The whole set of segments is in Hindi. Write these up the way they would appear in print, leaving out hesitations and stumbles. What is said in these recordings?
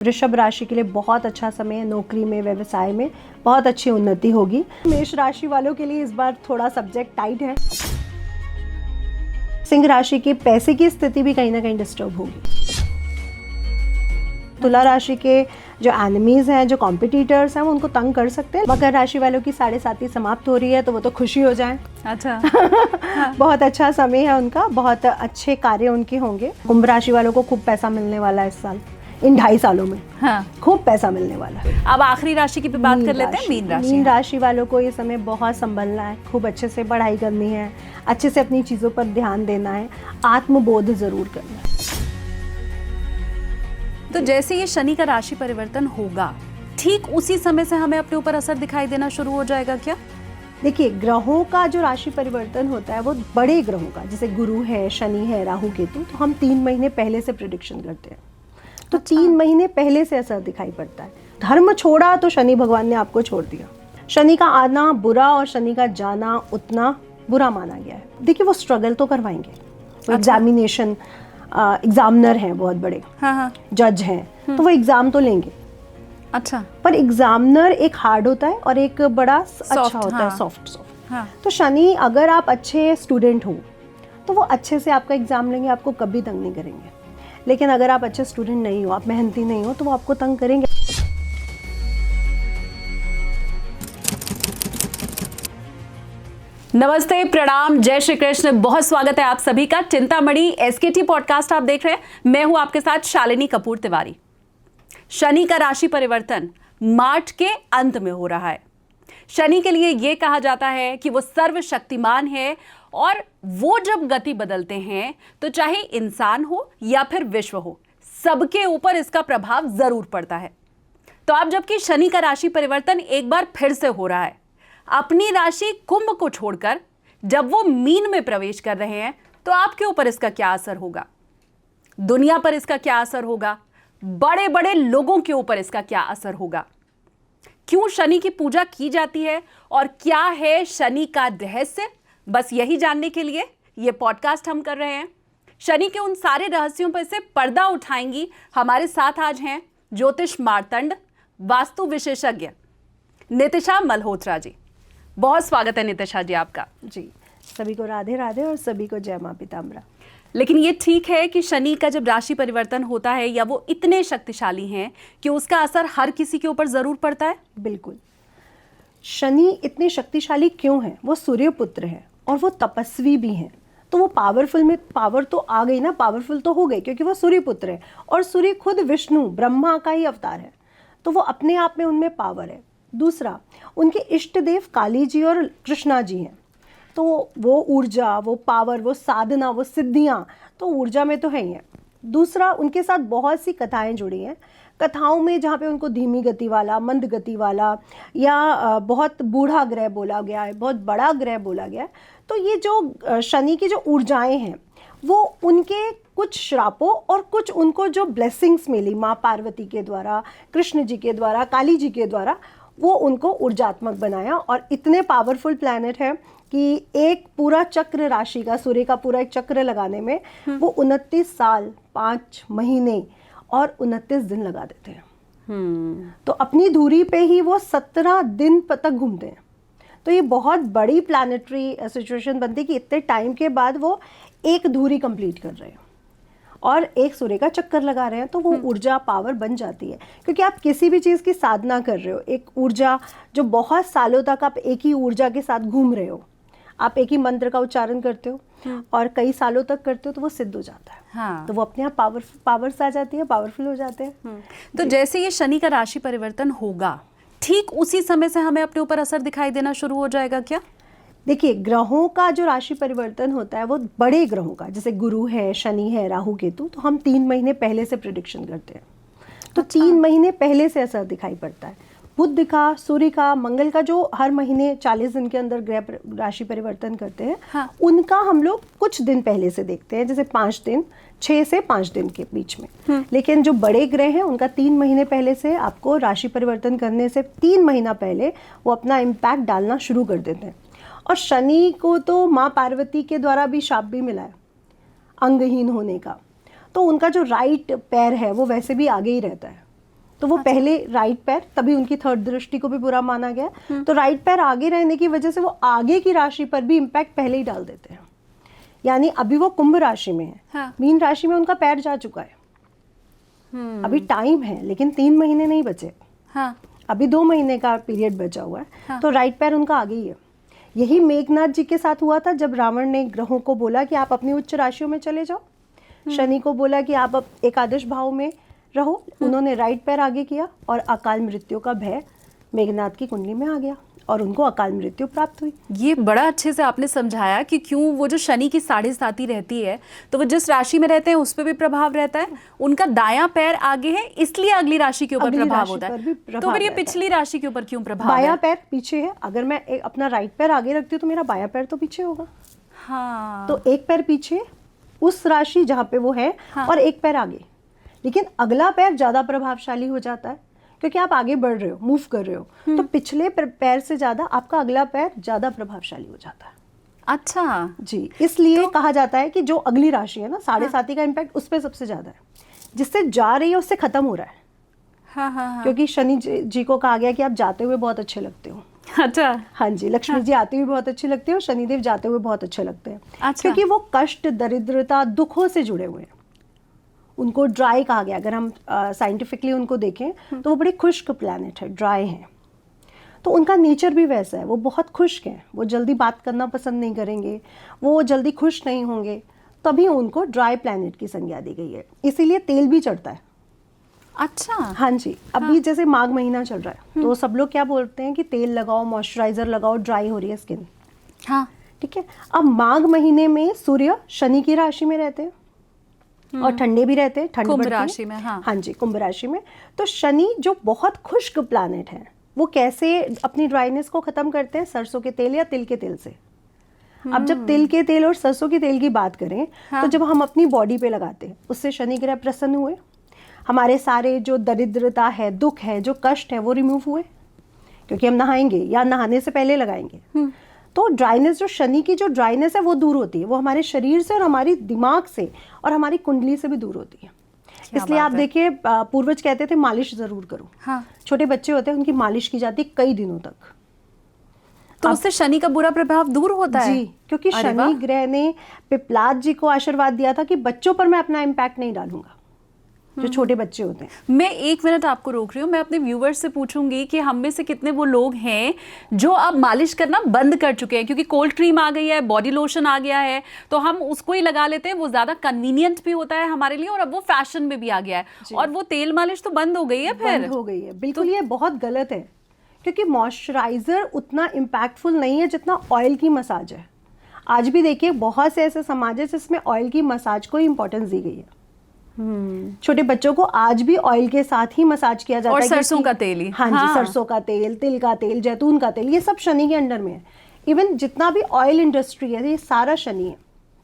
वृषभ राशि के लिए बहुत अच्छा समय है, नौकरी में, व्यवसाय में बहुत अच्छी उन्नति होगी। मेष राशि वालों के लिए इस बार थोड़ा सब्जेक्ट टाइट है। सिंह राशि के पैसे की स्थिति भी कहीं ना कहीं डिस्टर्ब होगी। तुला राशि के जो एनिमीज हैं, जो कॉम्पिटिटर्स हैं, वो उनको तंग कर सकते हैं। मकर राशि वालों की 7.5 समाप्त हो रही है, तो वो तो खुशी हो जाए। अच्छा बहुत अच्छा समय है उनका, बहुत अच्छे कार्य उनके होंगे। कुंभ राशि वालों को खूब पैसा मिलने वाला है इस साल, इन 2.5 सालों में। हाँ। खूब पैसा मिलने वाला है। अब आखिरी राशि की भी बात कर लेते हैं, मीन राशि। मीन राशि वालों को ये समय बहुत संभलना है, खूब अच्छे से पढ़ाई करनी है, अच्छे से अपनी चीज़ों पर ध्यान देना है, आत्मबोध जरूर करना है। तो जैसे ये शनि का राशि परिवर्तन होगा, ठीक उसी समय से हमें अपने ऊपर असर दिखाई देना शुरू हो जाएगा क्या? देखिए, ग्रहों का जो राशि परिवर्तन होता है वो बड़े ग्रहों का, जैसे गुरु है, शनि है, राहु केतु, तो हम 3 महीने पहले से प्रिडिक्शन करते हैं। तो 3 महीने पहले से असर दिखाई पड़ता है। धर्म छोड़ा तो शनि भगवान ने आपको छोड़ दिया। शनि का आना बुरा और शनि का जाना उतना बुरा माना गया है। देखिए, वो स्ट्रगल तो करवाएंगे, वो एग्जामिनेशन एग्जामिनर हैं, बहुत बड़े जज हैं, तो वो एग्जाम तो लेंगे। अच्छा, पर एग्जामिनर एक हार्ड होता है और एक बड़ा अच्छा होता है, सॉफ्ट। तो शनि, अगर आप अच्छे स्टूडेंट हो तो वो अच्छे से आपका एग्जाम लेंगे, आपको कभी तंग नहीं करेंगे। लेकिन अगर आप अच्छे स्टूडेंट नहीं हो, आप मेहनती नहीं हो, तो वो आपको तंग करेंगे। नमस्ते, प्रणाम, जय श्री कृष्ण। बहुत स्वागत है आप सभी का चिंतामणि एसकेटी पॉडकास्ट आप देख रहे हैं। मैं हूं आपके साथ शालिनी कपूर तिवारी। शनि का राशि परिवर्तन मार्च के अंत में हो रहा है। शनि के लिए यह कहा जाता है कि वो सर्वशक्तिमान है और वो जब गति बदलते हैं तो चाहे इंसान हो या फिर विश्व हो, सबके ऊपर इसका प्रभाव जरूर पड़ता है। तो अब जबकि शनि का राशि परिवर्तन एक बार फिर से हो रहा है, अपनी राशि कुंभ को छोड़कर जब वो मीन में प्रवेश कर रहे हैं, तो आपके ऊपर इसका क्या असर होगा, दुनिया पर इसका क्या असर होगा, बड़े बड़े लोगों के ऊपर इसका क्या असर होगा, क्यों शनि की पूजा की जाती है और क्या है शनि का रहस्य, बस यही जानने के लिए ये पॉडकास्ट हम कर रहे हैं। शनि के उन सारे रहस्यों पर से पर्दा उठाएंगी हमारे साथ आज हैं ज्योतिष मार्तंड, वास्तु विशेषज्ञ नितिशा मल्होत्रा जी। बहुत स्वागत है नितिशा जी आपका। जी, सभी को राधे राधे और सभी को जय मां पिताम्बरा। लेकिन ये ठीक है कि शनि का जब राशि परिवर्तन होता है या वो इतने शक्तिशाली हैं कि उसका असर हर किसी के ऊपर जरूर पड़ता है? बिल्कुल। शनि इतने शक्तिशाली क्यों हैं? वो सूर्यपुत्र है और वो तपस्वी भी हैं, तो वो पावरफुल में पावर तो आ गई ना, पावरफुल तो हो गए, क्योंकि वो सूर्यपुत्र है और सूर्य खुद विष्णु ब्रह्मा का ही अवतार है, तो वो अपने आप में उनमें पावर है। दूसरा, उनके इष्ट देव काली जी और कृष्णा जी हैं, तो वो ऊर्जा, वो पावर, वो साधना, वो सिद्धियाँ तो ऊर्जा में तो है ही है। दूसरा, उनके साथ बहुत सी कथाएं जुड़ी हैं। कथाओं में जहाँ पे उनको धीमी गति वाला, मंद गति वाला या बहुत बूढ़ा ग्रह बोला गया है, बहुत बड़ा ग्रह बोला गया है, तो ये जो शनि की जो ऊर्जाएं हैं वो उनके कुछ श्रापों और कुछ उनको जो ब्लेसिंग्स मिली माँ पार्वती के द्वारा, कृष्ण जी के द्वारा, काली जी के द्वारा, वो उनको ऊर्जात्मक बनाया। और इतने पावरफुल प्लैनेट है कि एक पूरा चक्र राशि का, सूर्य का पूरा एक चक्र लगाने में वो 29 साल 5 महीने और 29 दिन लगा देते हैं। तो अपनी धुरी पे ही वो 17 दिन तक घूमते हैं। तो ये बहुत बड़ी प्लैनेटरी सिचुएशन बनती है कि इतने टाइम के बाद वो एक धुरी कंप्लीट कर रहे हैं और एक सूर्य का चक्कर लगा रहे हैं, तो वो ऊर्जा पावर बन जाती है। क्योंकि आप किसी भी चीज़ की साधना कर रहे हो, एक ऊर्जा जो बहुत सालों तक आप एक ही ऊर्जा के साथ घूम रहे हो, आप एक ही मंत्र का उच्चारण करते हो और कई सालों तक करते हो, तो वो सिद्ध हो जाता है। हाँ। तो वो अपने आप पावर्स आ जाती है, पावरफुल हो जाते हैं। तो जैसे ये शनि का राशि परिवर्तन होगा, ठीक उसी समय से हमें अपने ऊपर असर दिखाई देना शुरू हो जाएगा क्या? देखिए, ग्रहों का जो राशि परिवर्तन होता है वो बड़े ग्रहों का, जैसे गुरु है, शनि है, राहु केतु, तो हम 3 महीने पहले से प्रिडिक्शन करते हैं। तो 3 महीने पहले से असर दिखाई पड़ता है। बुध का, सूर्य का, मंगल का, जो हर महीने 40 दिन के अंदर ग्रह राशि परिवर्तन करते हैं, हाँ। उनका हम लोग कुछ दिन पहले से देखते हैं, जैसे 5 दिन, 6 से 5 दिन के बीच में। लेकिन जो बड़े ग्रह हैं उनका 3 महीने पहले से, आपको राशि परिवर्तन करने से 3 महीना पहले वो अपना इम्पैक्ट डालना शुरू कर देते हैं। और शनि को तो माँ पार्वती के द्वारा भी शाप भी मिला है अंगहीन होने का, तो उनका जो राइट पैर है वो वैसे भी आगे ही रहता है, तो वो पहले राइट पैर, तभी उनकी थर्ड दृष्टि को भी बुरा माना गया। तो राइट पैर आगे रहने की वजह से वो आगे की राशि पर भी इम्पैक्ट पहले ही डाल देते हैं। यानी अभी वो कुंभ राशि में है, हाँ। मीन राशि में उनका पैर जा चुका है। अभी टाइम है, लेकिन 3 महीने नहीं बचे। हाँ। अभी 2 महीने का पीरियड बचा हुआ है। हाँ। तो राइट पैर उनका आगे ही है। यही मेघनाथ जी के साथ हुआ था, जब रावण ने ग्रहों को बोला कि आप अपनी उच्च राशियों में चले जाओ, शनि को बोला कि आप अब एकादश भाव में रहो, उन्होंने राइट पैर आगे किया और अकाल मृत्यु का भय मेघनाथ की कुंडली में आ गया और उनको अकाल मृत्यु प्राप्त हुई। ये बड़ा अच्छे से आपने समझाया कि क्यों वो जो शनि की 7.5 रहती है, तो वो जिस राशि में रहते हैं उस पर भी प्रभाव रहता है। उनका दायां पैर आगे है, इसलिए अगली राशि के ऊपर अगली प्रभाव राशि होता पर है। भी तो प्रभाव फिर ये रहता है। पिछली राशि के ऊपर क्यों प्रभाव बायां है? पैर पीछे है, अगर मैं अपना राइट पैर आगे रखती हूँ तो मेरा बायां पैर तो पीछे होगा। हाँ। तो एक पैर पीछे उस राशि जहाँ पे वो है, हाँ। और एक पैर आगे, लेकिन अगला पैर ज्यादा प्रभावशाली हो जाता है क्योंकि आप आगे बढ़ रहे हो, मूव कर रहे हो। तो पिछले पैर से ज्यादा आपका अगला पैर ज्यादा प्रभावशाली हो जाता है। अच्छा जी, इसलिए कहा जाता है कि जो अगली राशि है ना, 7.5 का इम्पैक्ट उस पर सबसे ज्यादा है, जिससे जा रही है उससे खत्म हो रहा है। हाँ हाँ हाँ। क्योंकि शनि जी को कहा गया कि आप जाते हुए बहुत अच्छे लगते हो। अच्छा। हाँ जी, लक्ष्मी जी आती हुई बहुत अच्छी लगती है और शनिदेव जाते हुए बहुत अच्छे लगते हैं। अच्छा। क्योंकि वो कष्ट, दरिद्रता, दुखों से जुड़े हुए हैं। उनको ड्राई कहा गया, अगर हम साइंटिफिकली उनको देखें तो वो बड़े खुश्क प्लैनेट है, ड्राई है। तो उनका नेचर भी वैसा है, वो बहुत खुश्क हैं, वो जल्दी बात करना पसंद नहीं करेंगे, वो जल्दी खुश नहीं होंगे, तभी उनको ड्राई प्लैनेट की संज्ञा दी गई है। इसीलिए तेल भी चढ़ता है। अच्छा। हाँ जी, अभी जैसे माघ महीना चल रहा है तो सब लोग क्या बोलते हैं कि तेल लगाओ, मॉइस्चराइजर लगाओ, ड्राई हो रही है स्किन। हाँ। ठीक है। अब माघ महीने में सूर्य शनि की राशि में रहते हैं और ठंडे भी रहते हैं, ठंड कुंभ बढ़ती है। राशि में, हाँ। हाँ जी, कुंभ राशि में। तो शनि जो बहुत खुश्क प्लैनेट है, वो कैसे अपनी ड्राइनेस को खत्म करते हैं? सरसों के तेल या तिल के तेल से। अब जब तिल के तेल और सरसों के तेल की बात करें, हाँ। तो जब हम अपनी बॉडी पे लगाते हैं, उससे शनि ग्रह प्रसन्न हुए, हमारे सारे जो दरिद्रता है, दुख है, जो कष्ट है, वो रिमूव हुए, क्योंकि हम नहाएंगे या नहाने से पहले लगाएंगे। तो ड्राइनेस, जो शनि की जो ड्राइनेस है वो दूर होती है, वो हमारे शरीर से और हमारी दिमाग से और हमारी कुंडली से भी दूर होती है। इसलिए आप देखिए, पूर्वज कहते थे मालिश जरूर करो। हाँ। छोटे बच्चे होते हैं, उनकी मालिश की जाती है कई दिनों तक। तो उससे शनि का बुरा प्रभाव दूर होता है? जी, क्योंकि अरे शनि वाह। ग्रह ने पिपलाद जी को आशीर्वाद दिया था कि बच्चों पर मैं अपना इम्पैक्ट नहीं डालूंगा, जो छोटे बच्चे होते हैं। मैं 1 मिनट आपको रोक रही हूँ। मैं अपने व्यूवर्स से पूछूंगी कि हम में से कितने वो लोग हैं जो अब मालिश करना बंद कर चुके हैं, क्योंकि कोल्ड क्रीम आ गई है, बॉडी लोशन आ गया है, तो हम उसको ही लगा लेते हैं। वो ज़्यादा कन्वीनियंट भी होता है हमारे लिए, और अब वो फैशन में भी आ गया है, और वो तेल मालिश तो बंद हो गई है। फिर बंद हो गई है, बिल्कुल। ये बहुत गलत है, क्योंकि मॉइस्चराइजर उतना इम्पैक्टफुल नहीं है जितना ऑयल की मसाज है। आज भी देखिए, बहुत से ऐसे समाज है जिसमें ऑयल की मसाज को इंपॉर्टेंस दी गई है। छोटे बच्चों को आज भी ऑयल के साथ ही मसाज किया जाता और है। सरसों का तेल ही। हाँ जी, हाँ। सरसों का तेल, तिल का तेल, जैतून का तेल, ये सब शनि के अंडर में है। इवन जितना भी ऑयल इंडस्ट्री है, ये सारा शनि है।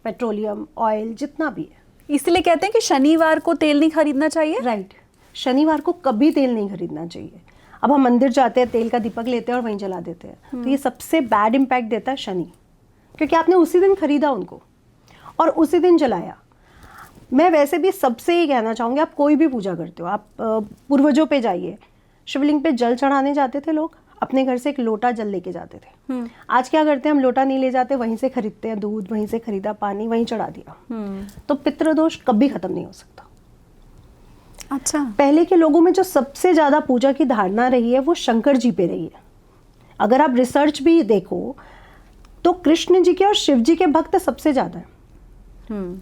पेट्रोलियम, ऑयल, जितना भी है। इसलिए कहते हैं कि शनिवार को तेल नहीं खरीदना चाहिए। राइट, शनिवार को कभी तेल नहीं खरीदना चाहिए। अब हम मंदिर जाते हैं, तेल का दीपक लेते हैं और वहीं जला देते हैं, तो ये सबसे बैड इम्पैक्ट देता है शनि, क्योंकि आपने उसी दिन खरीदा उनको और उसी दिन जलाया। मैं वैसे भी सबसे ही कहना चाहूँगी, आप कोई भी पूजा करते हो, आप पूर्वजों पे जाइए। शिवलिंग पे जल चढ़ाने जाते थे लोग, अपने घर से एक लोटा जल लेके जाते थे। आज क्या करते हैं, हम लोटा नहीं ले जाते, वहीं से खरीदते हैं दूध, वहीं से खरीदा पानी, वहीं चढ़ा दिया। तो पितृदोष कभी खत्म नहीं हो सकता। अच्छा। पहले के लोगों में जो सबसे ज्यादा पूजा की धारणा रही है, वो शंकर जी पे रही है। अगर आप रिसर्च भी देखो तो कृष्ण जी के और शिव जी के भक्त सबसे ज्यादा है।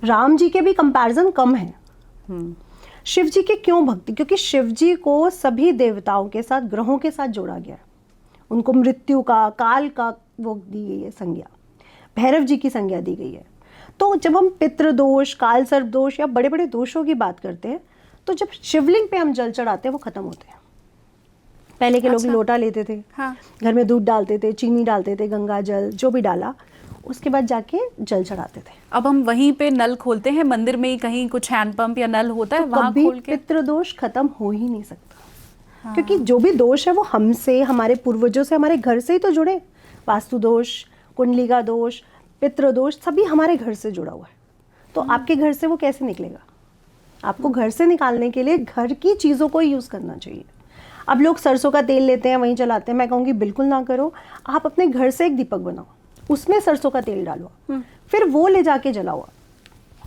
राम जी के भी कंपैरिजन कम है। शिव जी के क्यों भक्ति? क्योंकि शिव जी को सभी देवताओं के साथ, ग्रहों के साथ जोड़ा गया है। उनको मृत्यु का, काल का वो दी गई है संज्ञा, भैरव जी की संज्ञा दी गई है। तो जब हम पितृदोष, काल सर्प दोष या बड़े बड़े दोषों की बात करते हैं, तो जब शिवलिंग पे हम जल चढ़ाते हैं, वो खत्म होते हैं। पहले के लोग लोटा लेते थे, हाँ। घर में दूध डालते थे, चीनी डालते थे, गंगा जल जो भी डाला, उसके बाद जाके जल चढ़ाते थे। अब हम वहीं पे नल खोलते हैं, मंदिर में ही कहीं कुछ हैंडपंप या नल होता है, वहां कभी खोल के। पितृदोष खत्म हो ही नहीं सकता। क्योंकि जो भी दोष है वो हमसे, हमारे पूर्वजों से, हमारे घर से ही तो जुड़े। वास्तु दोष, कुंडली का दोष, पितृदोष, सभी हमारे घर से जुड़ा हुआ है। तो आपके घर से वो कैसे निकलेगा? आपको घर से निकालने के लिए घर की चीज़ों को यूज़ करना चाहिए। अब लोग सरसों का तेल लेते हैं, वहीं जलाते हैं। मैं कहूँगी बिल्कुल ना करो। आप अपने घर से एक दीपक बनाओ, उसमें सरसों का तेल डालो, फिर वो ले जाके जलाओ,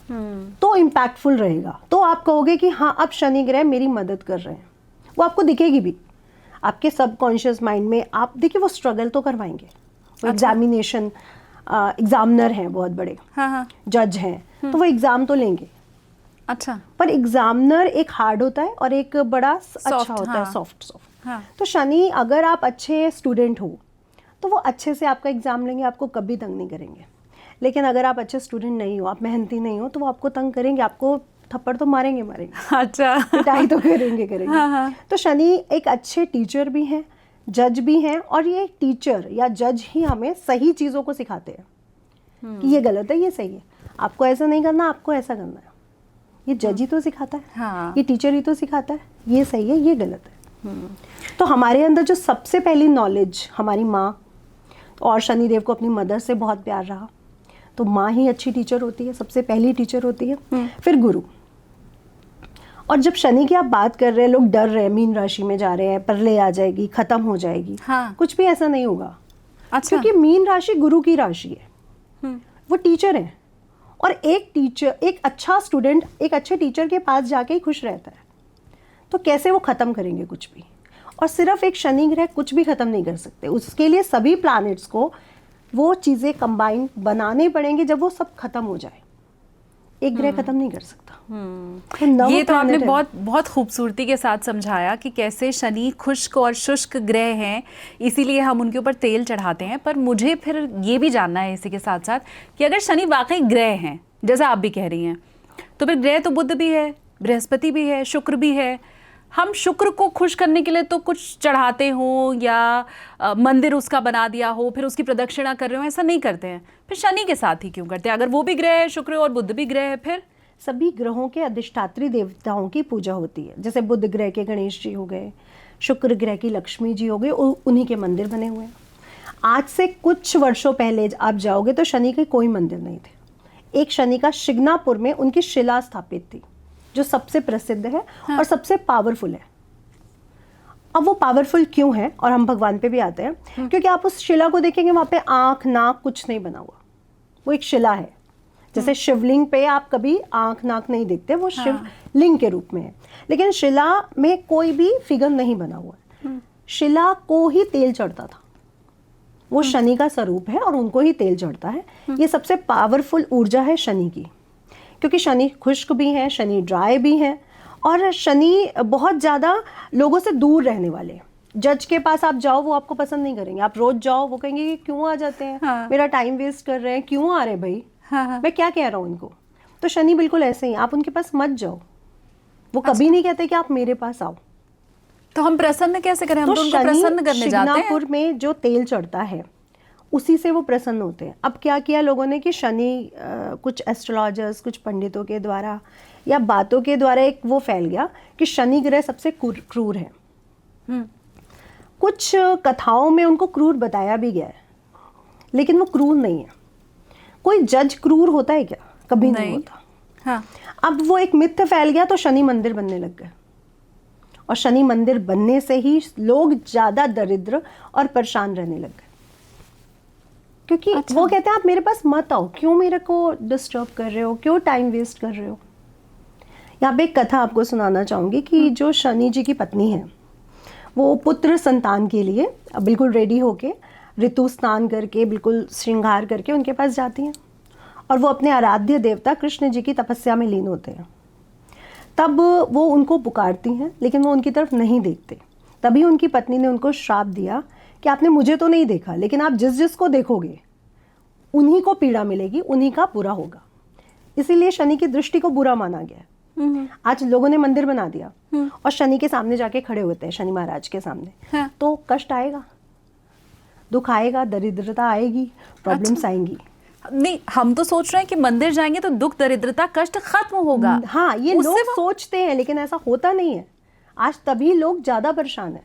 तो इम्पैक्टफुल रहेगा। तो आप कहोगे कि हाँ, अब शनि ग्रह मेरी मदद कर रहे हैं। वो आपको दिखेगी भी, आपके सबकॉन्शियस माइंड में। आप देखिए, वो स्ट्रगल तो करवाएंगे। वो एग्जामिनेशन, एग्जामिनर हैं बहुत बड़े, जज हैं, तो वो एग्जाम तो लेंगे। अच्छा, पर एग्जामिनर एक हार्ड होता है और एक बड़ा अच्छा होता है, सॉफ्ट। तो शनि, अगर आप अच्छे स्टूडेंट हो तो वो अच्छे से आपका एग्जाम लेंगे, आपको कभी तंग नहीं करेंगे। लेकिन अगर आप अच्छे स्टूडेंट नहीं हो, आप मेहनती नहीं हो, तो वो आपको तंग करेंगे, आपको थप्पड़ तो मारेंगे। अच्छा, पिटाई तो करेंगे। तो शनि एक अच्छे टीचर भी हैं, जज भी हैं, और ये टीचर या जज ही हमें सही चीज़ों को सिखाते हैं कि ये गलत है, ये सही है, आपको ऐसा नहीं करना, आपको ऐसा करना है। ये जज ही तो सिखाता है, ये टीचर ही तो सिखाता है, ये सही है, ये गलत है। तो हमारे अंदर जो सबसे पहली नॉलेज हमारी माँ, और शनिदेव को अपनी मदर से बहुत प्यार रहा, तो माँ ही अच्छी टीचर होती है, सबसे पहली टीचर होती है। फिर गुरु। और जब शनि की आप बात कर रहे हैं, लोग डर रहे हैं, मीन राशि में जा रहे हैं, परले आ जाएगी, खत्म हो जाएगी। कुछ भी ऐसा नहीं होगा। अच्छा। क्योंकि मीन राशि गुरु की राशि है, वो टीचर है। और एक टीचर, एक अच्छा स्टूडेंट एक अच्छे टीचर के पास जाके ही खुश रहता है। तो कैसे वो खत्म करेंगे कुछ भी? और सिर्फ एक शनि ग्रह कुछ भी खत्म नहीं कर सकते, उसके लिए सभी प्लैनेट्स को वो चीज़ें कंबाइन बनाने पड़ेंगे। जब वो सब खत्म हो जाए, एक ग्रह खत्म नहीं कर सकता। ये तो आपने बहुत बहुत खूबसूरती के साथ समझाया कि कैसे शनि खुश्क और शुष्क ग्रह हैं, इसीलिए हम उनके ऊपर तेल चढ़ाते हैं। पर मुझे फिर ये भी जानना है इसी के साथ साथ कि अगर शनि वाकई ग्रह हैं, जैसा आप भी कह रही हैं, तो फिर ग्रह तो बुध भी है, बृहस्पति भी है, शुक्र भी है। हम शुक्र को खुश करने के लिए तो कुछ चढ़ाते हो या मंदिर उसका बना दिया हो, फिर उसकी प्रदक्षिणा कर रहे हो, ऐसा नहीं करते हैं। फिर शनि के साथ ही क्यों करते हैं? अगर वो भी ग्रह है, शुक्र और बुध भी ग्रह है, फिर सभी ग्रहों के अधिष्ठात्री देवताओं की पूजा होती है। जैसे बुध ग्रह के गणेश जी हो गए, शुक्र ग्रह की लक्ष्मी जी हो गए, उन्हीं के मंदिर बने हुए हैं। आज से कुछ वर्षों पहले आप जाओगे तो शनि के कोई मंदिर नहीं थे। एक शनि का शिग्नापुर में उनकी शिला स्थापित थी, जो सबसे प्रसिद्ध है और सबसे पावरफुल है। अब वो पावरफुल क्यों है, और हम भगवान पे भी आते हैं, क्योंकि आप उस शिला को देखेंगे, वहाँ पे आँख नाक कुछ नहीं बना हुआ, वो एक शिला है। जैसे शिवलिंग पे आप कभी आँख नाक नहीं देखते, वो शिवलिंग के रूप में है। लेकिन शिला में कोई भी फिगर नहीं बना हुआ है। शिला को ही तेल चढ़ता था, वो शनि का स्वरूप है और उनको ही तेल चढ़ता है। ये सबसे पावरफुल ऊर्जा है शनि की, क्योंकि शनि खुश्क भी है, शनि ड्राई भी है, और शनि बहुत ज़्यादा लोगों से दूर रहने वाले। जज के पास आप जाओ, वो आपको पसंद नहीं करेंगे। आप रोज जाओ, वो कहेंगे कि क्यों आ जाते हैं, मेरा टाइम वेस्ट कर रहे हैं, क्यों आ रहे भाई, मैं क्या कह रहा हूँ इनको। तो शनि बिल्कुल ऐसे ही, आप उनके पास मत जाओ, वो कभी नहीं कहते कि आप मेरे पास आओ। तो हम प्रसन्न कैसे करें? हम तो उनको प्रसन्न करने जाते हैं। शिग्नापुर में जो तेल चढ़ता है, उसी से वो प्रसन्न होते हैं। अब क्या किया लोगों ने कि शनि, कुछ एस्ट्रोलॉजर्स, कुछ पंडितों के द्वारा या बातों के द्वारा एक वो फैल गया कि शनि ग्रह सबसे क्रूर है। कुछ कथाओं में उनको क्रूर बताया भी गया है, लेकिन वो क्रूर नहीं है। कोई जज क्रूर होता है क्या? कभी नहीं होता। हाँ। अब वो एक मिथ्य फैल गया, तो शनि मंदिर बनने लग गए, और शनि मंदिर बनने से ही लोग ज्यादा दरिद्र और परेशान रहने लग गए। क्योंकि वो कहते हैं आप मेरे पास मत आओ, क्यों मेरे को डिस्टर्ब कर रहे हो, क्यों टाइम वेस्ट कर रहे हो। यहाँ पे एक कथा आपको सुनाना चाहूंगी कि जो शनि जी की पत्नी है, वो पुत्र संतान के लिए बिल्कुल रेडी होके, ऋतु स्नान करके, बिल्कुल श्रृंगार करके उनके पास जाती हैं, और वो अपने आराध्य देवता कृष्ण जी की तपस्या में लीन होते हैं। तब वो उनको पुकारती हैं, लेकिन वो उनकी तरफ नहीं देखते। तभी उनकी पत्नी ने उनको श्राप दिया कि आपने मुझे तो नहीं देखा, लेकिन आप जिस जिसको देखोगे उन्हीं को पीड़ा मिलेगी, उन्हीं का बुरा होगा। इसीलिए शनि की दृष्टि को बुरा माना गया है। आज लोगों ने मंदिर बना दिया और शनि के सामने जाके खड़े होते हैं, शनि महाराज के सामने, तो कष्ट आएगा, दुख आएगा, दरिद्रता आएगी, प्रॉब्लम्स आएंगी। नहीं, हम तो सोच रहे हैं कि मंदिर जाएंगे तो दुख, दरिद्रता, कष्ट खत्म होगा। हाँ, ये लोग सोचते हैं, लेकिन ऐसा होता नहीं है। आज तभी लोग ज्यादा परेशान है।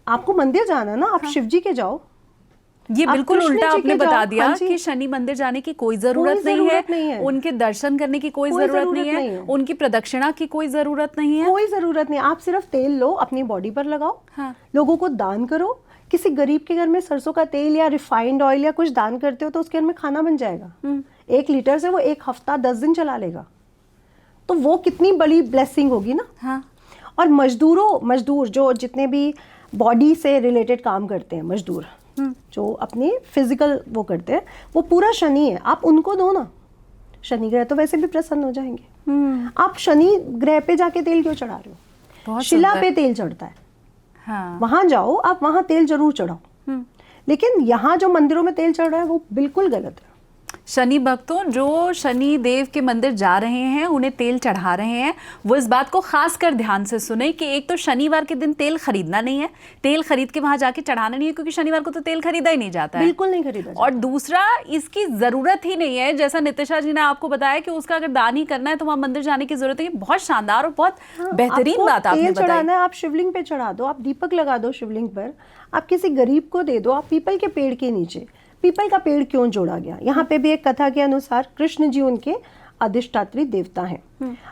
आपको मंदिर जाना ना, आप शिव जी के जाओ, ये आप बिल्कुल कृष्ण उल्टा जी आपने के बता जाओ, दिया हाँ जी। कि शनि मंदिर जाने की कोई जरूरत नहीं जरूरत नहीं है, है। उनके दर्शन करने की कोई कोई जरूरत नहीं है, उनकी प्रदक्षिणा की कोई जरूरत नहीं है। कोई जरूरत नहीं। आप सिर्फ तेल लो, अपनी बॉडी पर लगाओ, हाँ। लोगों को दान करो। किसी गरीब के घर में सरसों का तेल या रिफाइंड ऑयल या कुछ दान करते हो तो उसके घर में खाना बन जाएगा। 1 लीटर से वो 1 हफ्ता 10 दिन चला लेगा, तो वो कितनी बड़ी ब्लेसिंग होगी ना। हाँ। और मजदूर जो जितने भी बॉडी से रिलेटेड काम करते हैं, मजदूर जो अपने फिजिकल वो करते हैं, वो पूरा शनि है, आप उनको दो ना। शनि ग्रह तो वैसे भी प्रसन्न हो जाएंगे। आप शनि ग्रह पे जाके तेल क्यों चढ़ा रहे हो? बहुत शिला सुंदर। पे तेल चढ़ता है, हाँ। वहां जाओ, आप वहां तेल जरूर चढ़ाओ। लेकिन यहाँ जो मंदिरों में तेल चढ़ रहा है वो बिल्कुल गलत है। शनि भक्तों, जो शनि देव के मंदिर जा रहे हैं, उन्हें तेल चढ़ा रहे हैं, वो इस बात को खास कर ध्यान से सुने कि एक तो शनिवार के दिन तेल खरीदना नहीं है, तेल खरीद के वहां जाके चढ़ाना नहीं है, क्योंकि शनिवार को तो तेल खरीदा ही नहीं जाता है। बिल्कुल नहीं खरीदा और दूसरा, इसकी जरूरत ही नहीं है। जैसा नितिशा जी ने आपको बताया कि उसका अगर दान ही करना है तो वहां मंदिर जाने की जरूरत है। ये बहुत शानदार और बहुत बेहतरीन आपको बात आपने तेल बताई। चढ़ाना है, आप शिवलिंग पे चढ़ा दो, आप दीपक लगा दो शिवलिंग पर, आप किसी गरीब को दे दो, आप पीपल के पेड़ के नीचे। पीपल का पेड़ क्यों जोड़ा गया? यहाँ पे भी एक कथा के अनुसार कृष्ण जी उनके अधिष्ठात्री देवता हैं।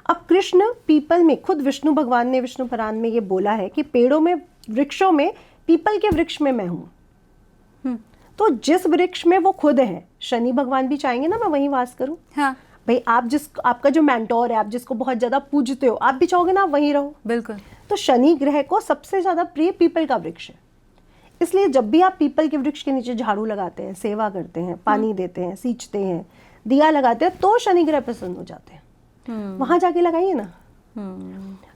अब कृष्ण पीपल में, खुद विष्णु भगवान ने विष्णु पुराण में ये बोला है कि पेड़ों में, वृक्षों में, पीपल के वृक्ष में मैं हूँ। तो जिस वृक्ष में वो खुद है, शनि भगवान भी चाहेंगे ना मैं वहीं वास करूँ। हाँ, भाई आपका जो मेंटोर है, आप जिसको बहुत ज्यादा पूजते हो, आप भी चाहोगे ना आप वहीं रहो। बिल्कुल। तो शनि ग्रह को सबसे ज्यादा प्रिय पीपल का वृक्ष है। इसलिए जब भी आप पीपल के वृक्ष के नीचे झाड़ू लगाते हैं, सेवा करते हैं, पानी देते हैं, सींचते हैं, दिया लगाते हैं, तो शनि ग्रह प्रसन्न हो जाते हैं। वहां जाके लगाइए ना,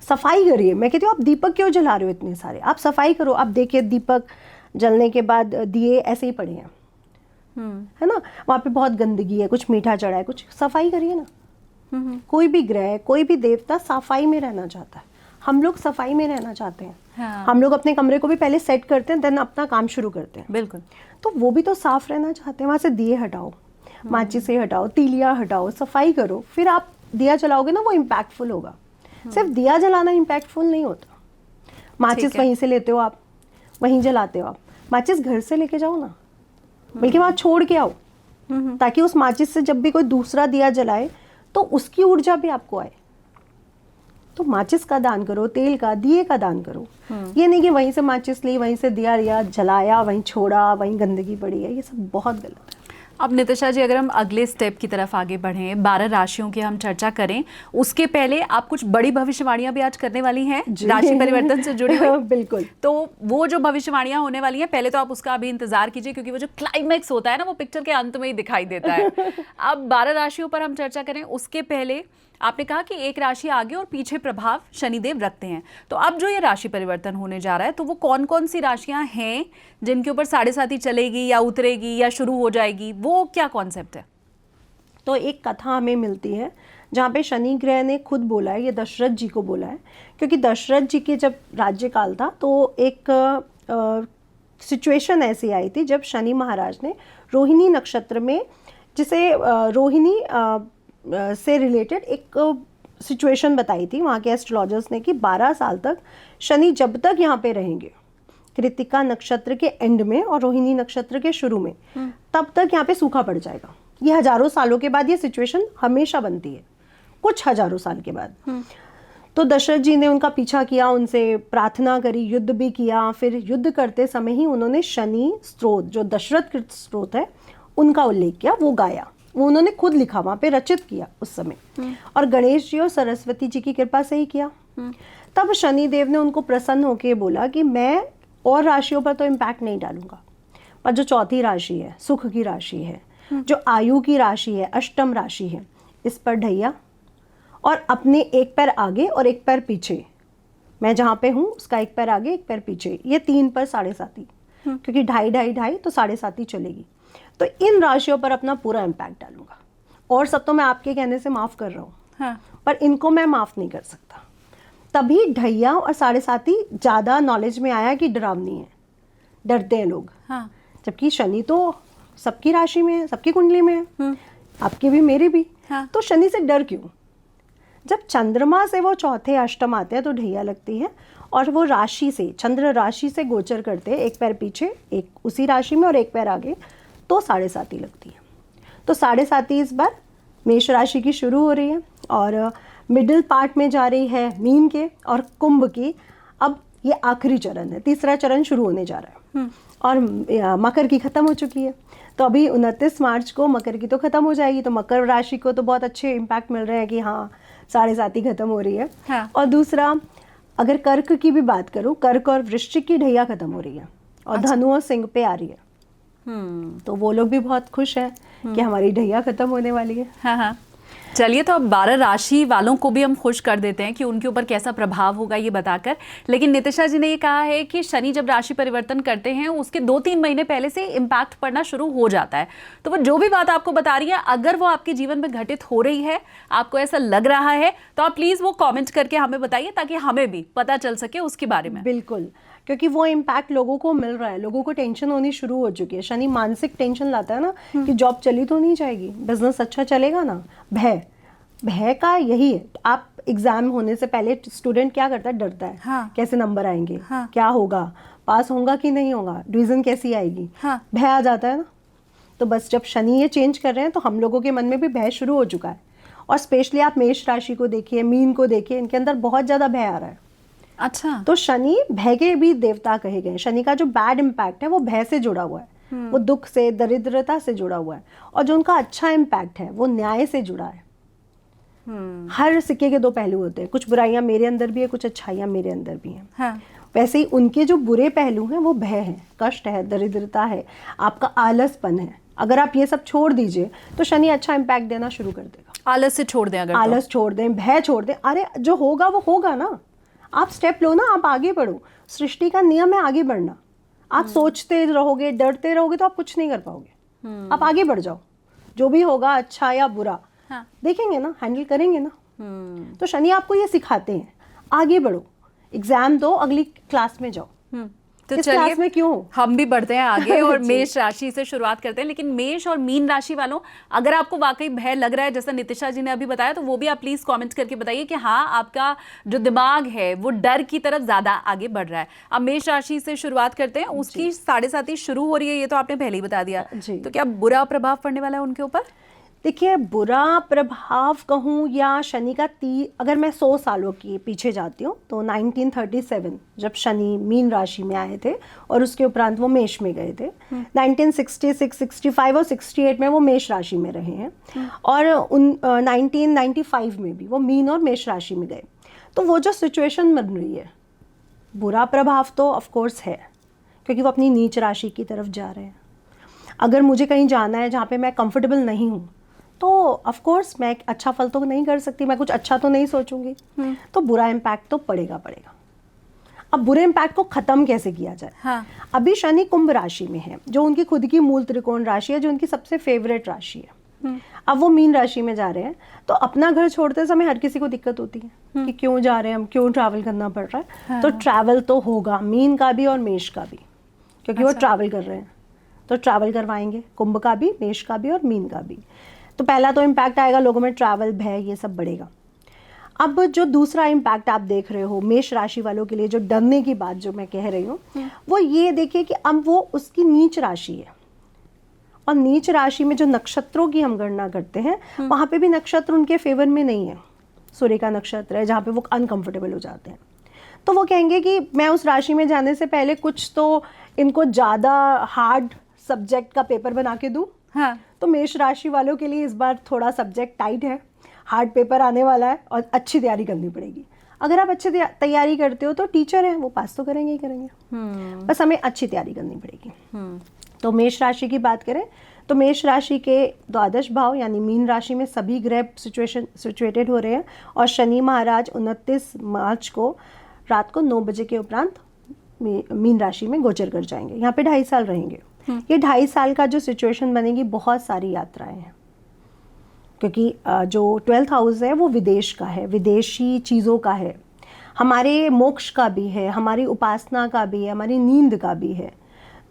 सफाई करिए। मैं कहती हूँ आप दीपक क्यों जला रहे हो इतने सारे? आप सफाई करो। आप देखिए दीपक जलने के बाद दिए ऐसे ही पड़े हैं, है ना, वहां पे बहुत गंदगी है, कुछ मीठा चढ़ा है, कुछ सफाई करिए ना। कोई भी ग्रह, कोई भी देवता सफाई में रहना चाहता है। हम लोग सफाई में रहना चाहते हैं। हाँ। हम लोग अपने कमरे को भी पहले सेट करते हैं, देन अपना काम शुरू करते हैं। बिल्कुल। तो वो भी तो साफ रहना चाहते हैं। वहां से दिए हटाओ, माचिस से हटाओ, तीलियां हटाओ, सफाई करो, फिर आप दिया जलाओगे ना, वो इम्पैक्टफुल होगा। सिर्फ दिया जलाना इम्पैक्टफुल नहीं होता। माचिस वहीं से लेते हो आप, वहीं जलाते हो आप। माचिस घर से लेके जाओ ना, बल्कि वहां छोड़ के आओ, ताकि उस माचिस से जब भी कोई दूसरा दिया जलाए तो उसकी ऊर्जा भी आपको आए। तो माचिस का दान करो, तेल का, दिए का दान करो। ये नहीं कि वहीं से माचिस ली, वहीं से दिया लिया, जलाया, वहीं छोड़ा, वहीं गंदगी पड़ी है। ये सब बहुत गलत है। अब नितिशा जी, अगर हम अगले स्टेप की तरफ आगे बढ़ें, 12 राशियों की हम चर्चा करें, उसके पहले आप कुछ बड़ी भविष्यवाणियां भी आज करने वाली हैं राशि परिवर्तन से जुड़ी हुई। बिल्कुल। तो वो जो भविष्यवाणियां होने वाली हैं, पहले तो आप उसका अभी इंतजार कीजिए, क्योंकि वो जो क्लाइमैक्स होता है ना, वो पिक्चर के अंत में ही दिखाई देता है। अब 12 राशियों पर हम चर्चा करें, उसके पहले आपने कहा कि एक राशि आगे और पीछे प्रभाव शनिदेव रखते हैं। तो अब जो ये राशि परिवर्तन होने जा रहा है, तो वो कौन कौन सी राशियां हैं जिनके ऊपर 7.5 चलेगी या उतरेगी या शुरू हो जाएगी? वो क्या कॉन्सेप्ट है? तो एक कथा हमें मिलती है जहाँ पे शनि ग्रह ने खुद बोला है, ये दशरथ जी को बोला है, क्योंकि दशरथ जी के जब राज्यकाल था तो एक सिचुएशन ऐसी आई थी जब शनि महाराज ने रोहिणी नक्षत्र में, जिसे रोहिणी से रिलेटेड एक सिचुएशन बताई थी वहाँ के एस्ट्रोलॉजर्स ने, कि 12 साल तक शनि जब तक यहाँ पे रहेंगे, कृतिका नक्षत्र के एंड में और रोहिणी नक्षत्र के शुरू में, तब तक यहाँ पे सूखा पड़ जाएगा। ये हजारों सालों के बाद ये सिचुएशन हमेशा बनती है, कुछ हजारों साल के बाद। तो दशरथ जी ने उनका पीछा किया, उनसे प्रार्थना करी, युद्ध भी किया। फिर युद्ध करते समय ही उन्होंने शनि स्त्रोत, जो दशरथ कृत स्त्रोत है, उनका उल्लेख किया, वो गाया, वो उन्होंने खुद लिखा, वहाँ पे रचित किया उस समय, और गणेश जी और सरस्वती जी की कृपा से ही किया। तब शनि देव ने उनको प्रसन्न होकर बोला कि मैं और राशियों पर तो इम्पैक्ट नहीं डालूंगा, पर जो चौथी राशि है, सुख की राशि है, जो आयु की राशि है, अष्टम राशि है, इस पर ढैया, और अपने एक पैर आगे और एक पैर पीछे, मैं जहाँ पे हूँ उसका एक पैर आगे एक पैर पीछे, ये 3 पर 7.5, क्योंकि 2.5 तो 7.5 चलेगी। तो इन राशियों पर अपना पूरा इम्पैक्ट डालूंगा, और सब तो मैं आपके कहने से माफ कर रहा हूँ, हाँ। पर इनको मैं माफ नहीं कर सकता। तभी ढैया और 7.5 ज्यादा नॉलेज में आया कि डरावनी है, डरते हैं लोग। हाँ। जबकि शनि तो सबकी राशि में है, सबकी कुंडली में है, आपकी भी मेरी भी। हाँ। तो शनि से डर क्यों? जब चंद्रमा से वो चौथे अष्टम आते हैं तो ढैया लगती है, और वो राशि से, चंद्र राशि से गोचर करते हैं, एक पैर पीछे एक उसी राशि में और एक पैर आगे, तो 7.5 लगती है। तो 7.5 इस बार मेष राशि की शुरू हो रही है और मिडिल पार्ट में जा रही है मीन के और कुंभ की। अब ये आखिरी चरण है, तीसरा चरण शुरू होने जा रहा है और मकर की खत्म हो चुकी है। तो अभी 29 मार्च को मकर की तो खत्म हो जाएगी, तो मकर राशि को तो बहुत अच्छे इम्पैक्ट मिल रहे हैं कि हाँ 7.5 खत्म हो रही है। हाँ। और दूसरा, अगर कर्क की भी बात करूँ, कर्क और वृश्चिक की ढैया खत्म हो रही है और धनु और सिंह पे आ रही है। तो वो लोग भी बहुत खुश हैं कि हमारी ढैया खत्म होने वाली है। हाँ हाँ। चलिए, तो अब 12 राशि वालों को भी हम खुश कर देते हैं कि उनके ऊपर कैसा प्रभाव होगा ये बताकर। लेकिन नितिशा जी ने ये कहा है कि शनि जब राशि परिवर्तन करते हैं उसके 2-3 महीने पहले से इम्पैक्ट पड़ना शुरू हो जाता है। तो वो जो भी बात आपको बता रही है, अगर वो आपके जीवन में घटित हो रही है, आपको ऐसा लग रहा है, तो आप प्लीज़ वो कॉमेंट करके हमें बताइए ताकि हमें भी पता चल सके उसके बारे में। बिल्कुल, क्योंकि वो इम्पैक्ट लोगों को मिल रहा है, लोगों को टेंशन होनी शुरू हो चुकी है। शनि मानसिक टेंशन लाता है ना कि जॉब चली तो नहीं जाएगी, बिजनेस अच्छा चलेगा ना। भय का यही है। आप एग्जाम होने से पहले स्टूडेंट क्या करता है, डरता है। हाँ। कैसे नंबर आएंगे, हाँ। क्या होगा, पास होगा कि नहीं होगा, डिवीजन कैसी आएगी, हाँ। भय आ जाता है ना। तो बस जब शनि ये चेंज कर रहे हैं तो हम लोगों के मन में भी भय शुरू हो चुका है। और स्पेशली आप मेष राशि को देखिए, मीन को देखिए, इनके अंदर बहुत ज्यादा भय आ रहा है। अच्छा। तो शनि भय के भी देवता कहे गए। शनि का जो बैड इम्पैक्ट है वो भय से जुड़ा हुआ है, वो दुख से, दरिद्रता से जुड़ा हुआ है। और जो उनका अच्छा इम्पैक्ट है वो न्याय से जुड़ा है। हर सिक्के के 2 पहलू होते हैं, कुछ बुराइयां मेरे अंदर भी है, कुछ अच्छाइयां मेरे अंदर भी हैं। हाँ। वैसे ही उनके जो बुरे पहलू हैं वो भय है, कष्ट है, दरिद्रता है, आपका आलसपन है। अगर आप ये सब छोड़ दीजिए तो शनि अच्छा इम्पैक्ट देना शुरू कर देगा। आलस से छोड़ दें, अगर आलस छोड़ दें, भय छोड़ दें। अरे जो होगा वो होगा ना, आप स्टेप लो ना, आप आगे बढ़ो। सृष्टि का नियम है आगे बढ़ना। आप सोचते रहोगे, डरते रहोगे तो आप कुछ नहीं कर पाओगे। आप आगे बढ़ जाओ, जो भी होगा अच्छा या बुरा, हाँ। देखेंगे ना, हैंडल करेंगे ना। तो शनि आपको ये सिखाते हैं, आगे बढ़ो, एग्जाम दो, अगली क्लास में जाओ। तो इस चलिए क्लास में क्यों हो? हम भी बढ़ते हैं आगे और जी। मेष राशि से शुरुआत करते हैं। लेकिन मेष और मीन राशि वालों, अगर आपको वाकई भय लग रहा है जैसा नितिशा जी ने अभी बताया, तो वो भी आप प्लीज कमेंट करके बताइए कि हाँ, आपका जो दिमाग है वो डर की तरफ ज्यादा आगे बढ़ रहा है। अब मेष राशि से शुरुआत करते हैं। उसकी 7.5 शुरू हो रही है, ये तो आपने पहले ही बता दिया। जी। तो क्या बुरा प्रभाव पड़ने वाला है उनके ऊपर? देखिए, बुरा प्रभाव कहूँ या शनि का अगर मैं 100 सालों की पीछे जाती हूँ तो 1937 जब शनि मीन राशि में आए थे और उसके उपरांत वो मेष में गए थे। 1966, 65 और 68 में वो मेष राशि में रहे हैं और 1995 में भी वो मीन और मेष राशि में गए। तो वो जो सिचुएशन बन रही है, बुरा प्रभाव तो ऑफ कोर्स है, क्योंकि वो अपनी नीच राशि की तरफ जा रहे हैं। अगर मुझे कहीं जाना है जहाँ पे मैं कंफर्टेबल नहीं हूँ तो ऑफ कोर्स मैं एक अच्छा फल तो नहीं कर सकती, मैं कुछ अच्छा तो नहीं सोचूंगी। तो बुरा इम्पैक्ट तो पड़ेगा। अब बुरे इम्पैक्ट को खत्म कैसे किया जाए? हाँ। अभी शनि कुंभ राशि में है, जो उनकी खुद की मूल त्रिकोण राशि है, जो उनकी सबसे फेवरेट राशि है। अब वो मीन राशि में जा रहे हैं, तो अपना घर छोड़ते समय हर किसी को दिक्कत होती है कि क्यों जा रहे हैं हम, क्यों ट्रैवल करना पड़ रहा है। हाँ। तो ट्रैवल तो होगा, मीन का भी और मेष का भी, क्योंकि वो ट्रैवल कर रहे हैं। तो ट्रैवल करवाएंगे, कुंभ का भी, मेष का भी और मीन का भी। तो पहला तो इम्पैक्ट आएगा, लोगों में ट्रैवल, भय, ये सब बढ़ेगा। अब जो दूसरा इम्पैक्ट आप देख रहे हो मेष राशि वालों के लिए, जो डरने की बात जो मैं कह रही हूँ, वो ये देखिए कि अब वो उसकी नीच राशि है, और नीच राशि में जो नक्षत्रों की हम गणना करते हैं वहाँ पे भी नक्षत्र उनके फेवर में नहीं है। सूर्य का नक्षत्र है जहाँ पे वो अनकंफर्टेबल हो जाते हैं। तो वो कहेंगे कि मैं उस राशि में जाने से पहले कुछ तो इनको ज़्यादा हार्ड सब्जेक्ट का पेपर बना के दूँ। हाँ। तो मेष राशि वालों के लिए इस बार थोड़ा सब्जेक्ट टाइट है, हार्ड पेपर आने वाला है और अच्छी तैयारी करनी पड़ेगी। अगर आप अच्छी तैयारी करते हो तो टीचर हैं, वो पास तो करेंगे ही करेंगे, बस हमें अच्छी तैयारी करनी पड़ेगी। तो मेष राशि की बात करें तो मेष राशि के द्वादश भाव यानी मीन राशि में सभी ग्रह सिचुएटेड हो रहे हैं, और शनि महाराज 29 मार्च को रात को 9 बजे के उपरांत मीन राशि में गोचर कर जाएंगे। यहाँ पे 2.5 साल रहेंगे। ये 2.5 साल का जो सिचुएशन बनेगी, बहुत सारी यात्राएं हैं, क्योंकि जो 12th हाउस है वो विदेश का है, विदेशी चीज़ों का है, हमारे मोक्ष का भी है, हमारी उपासना का भी है, हमारी नींद का भी है।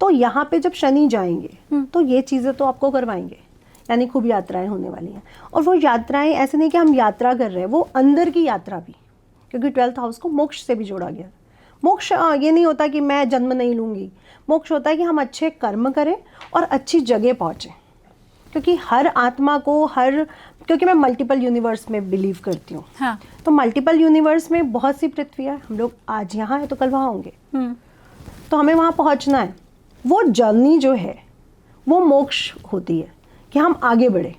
तो यहाँ पे जब शनि जाएंगे तो ये चीज़ें तो आपको करवाएंगे, यानी खूब यात्राएं होने वाली हैं। और वो यात्राएं ऐसे नहीं कि हम यात्रा कर रहे हैं, वो अंदर की यात्रा भी, क्योंकि 12th हाउस को मोक्ष से भी जोड़ा गया। मोक्ष ये नहीं होता कि मैं जन्म नहीं लूँगी, मोक्ष होता है कि हम अच्छे कर्म करें और अच्छी जगह पहुँचें। क्योंकि हर आत्मा को क्योंकि मैं मल्टीपल यूनिवर्स में बिलीव करती हूँ। हाँ। तो मल्टीपल यूनिवर्स में बहुत सी पृथ्वी है, हम लोग आज यहाँ है तो कल वहाँ होंगे, तो हमें वहाँ पहुँचना है। वो जर्नी जो है वो मोक्ष होती है कि हम आगे बढ़े,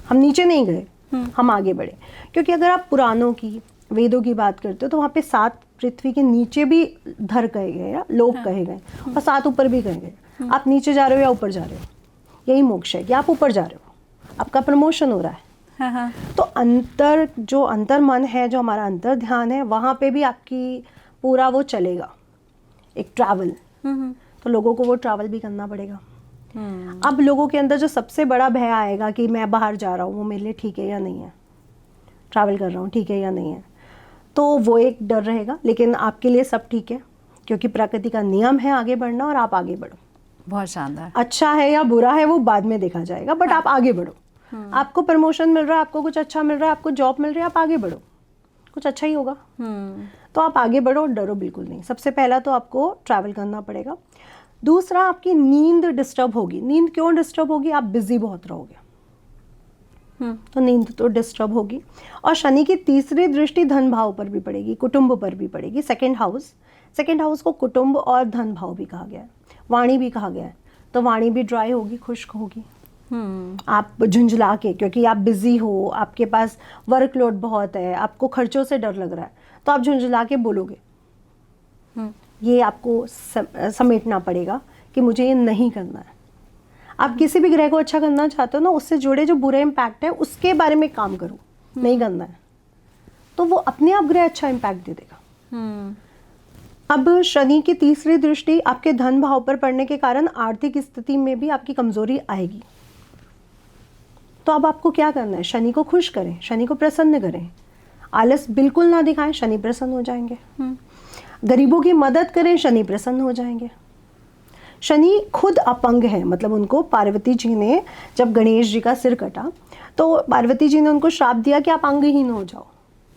हम नीचे नहीं गए, हम आगे बढ़े। क्योंकि अगर आप पुराणों की, वेदों की बात करते हो तो वहाँ पे 7 पृथ्वी के नीचे भी धर कहे गए या लोक कहे गए, और 7 ऊपर भी कहे गए। आप नीचे जा रहे हो या ऊपर जा रहे हो, यही मोक्ष है कि आप ऊपर जा रहे हो, आपका प्रमोशन हो रहा है। हाँ। तो जो अंतर मन है, जो हमारा अंतर ध्यान है, वहाँ पे भी आपकी पूरा वो चलेगा, एक ट्रैवल। तो लोगों को वो ट्रैवल भी करना पड़ेगा। अब लोगों के अंदर जो सबसे बड़ा भय आएगा कि मैं बाहर जा रहा हूँ, वो मेरे लिए ठीक है या नहीं है, ट्रैवल कर रहा हूँ ठीक है या नहीं है, तो वो एक डर रहेगा। लेकिन आपके लिए सब ठीक है, क्योंकि प्रकृति का नियम है आगे बढ़ना, और आप आगे बढ़ो। बहुत शानदार। अच्छा है या बुरा है वो बाद में देखा जाएगा, बट आप आगे बढ़ो। आपको प्रमोशन मिल रहा है, आपको कुछ अच्छा मिल रहा है, आपको जॉब मिल रही है, आप आगे बढ़ो, कुछ अच्छा ही होगा। तो आप आगे बढ़ो और डरो बिल्कुल नहीं। सबसे पहला तो आपको ट्रैवल करना पड़ेगा। दूसरा, आपकी नींद डिस्टर्ब होगी। नींद क्यों डिस्टर्ब होगी? आप बिजी बहुत रहोगे, तो नींद तो डिस्टर्ब होगी। और शनि की तीसरी दृष्टि धन भाव पर भी पड़ेगी, कुटुंब पर भी पड़ेगी। सेकंड हाउस को कुटुंब और धन भाव भी कहा गया है, वाणी भी कहा गया है। तो वाणी भी ड्राई होगी, खुश्क होगी। आप झुंझला के, क्योंकि आप बिजी हो, आपके पास वर्कलोड बहुत है, आपको खर्चों से डर लग रहा है, तो आप झुंझला के बोलोगे। ये आपको समेटना पड़ेगा कि मुझे ये नहीं करना है। आप किसी भी ग्रह को अच्छा करना चाहते हो ना, उससे जुड़े जो बुरे इम्पैक्ट है उसके बारे में काम करो, नहीं करना है, तो वो अपने आप ग्रह अच्छा इम्पैक्ट दे देगा। अब शनि की तीसरी दृष्टि आपके धन भाव पर पड़ने के कारण आर्थिक स्थिति में भी आपकी कमजोरी आएगी। तो अब आपको क्या करना है? शनि को खुश करें, शनि को प्रसन्न करें, आलस बिल्कुल ना दिखाएं, शनि प्रसन्न हो जाएंगे। गरीबों की मदद करें, शनि प्रसन्न हो जाएंगे। शनि खुद अपंग है, मतलब उनको पार्वती जी ने, जब गणेश जी का सिर कटा तो पार्वती जी ने उनको श्राप दिया कि आप अंगहीन हो जाओ।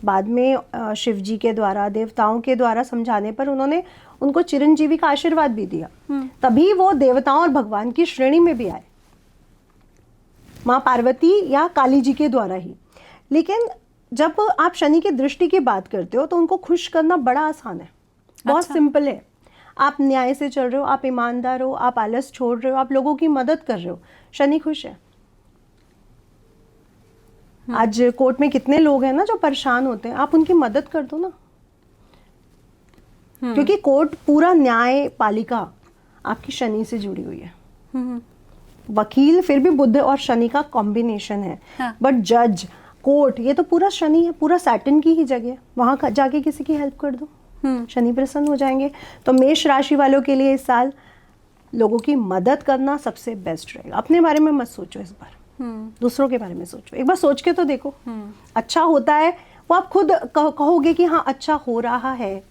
बाद में शिव जी के द्वारा, देवताओं के द्वारा समझाने पर उन्होंने उनको चिरंजीवी का आशीर्वाद भी दिया। तभी वो देवताओं और भगवान की श्रेणी में भी आए, माँ पार्वती या काली जी के द्वारा ही। लेकिन जब आप शनि की दृष्टि की बात करते हो तो उनको खुश करना बड़ा आसान है, बहुत सिंपल है। आप न्याय से चल रहे हो, आप ईमानदार हो, आप आलस छोड़ रहे हो, आप लोगों की मदद कर रहे हो, शनि खुश है। आज कोर्ट में कितने लोग हैं ना जो परेशान होते हैं, आप उनकी मदद कर दो ना। क्योंकि कोर्ट पूरा न्याय पालिका आपकी शनि से जुड़ी हुई है। वकील फिर भी बुध और शनि का कॉम्बिनेशन है, बट जज, कोर्ट, ये तो पूरा शनि है, पूरा सैटर्न की ही जगह है। वहां जाके किसी की हेल्प कर दो, शनि प्रसन्न हो जाएंगे। तो मेष राशि वालों के लिए इस साल लोगों की मदद करना सबसे बेस्ट रहेगा। अपने बारे में मत सोचो इस बार, दूसरों के बारे में सोचो। एक बार सोच के तो देखो, अच्छा होता है वो आप खुद कहोगे कि हाँ अच्छा हो रहा है।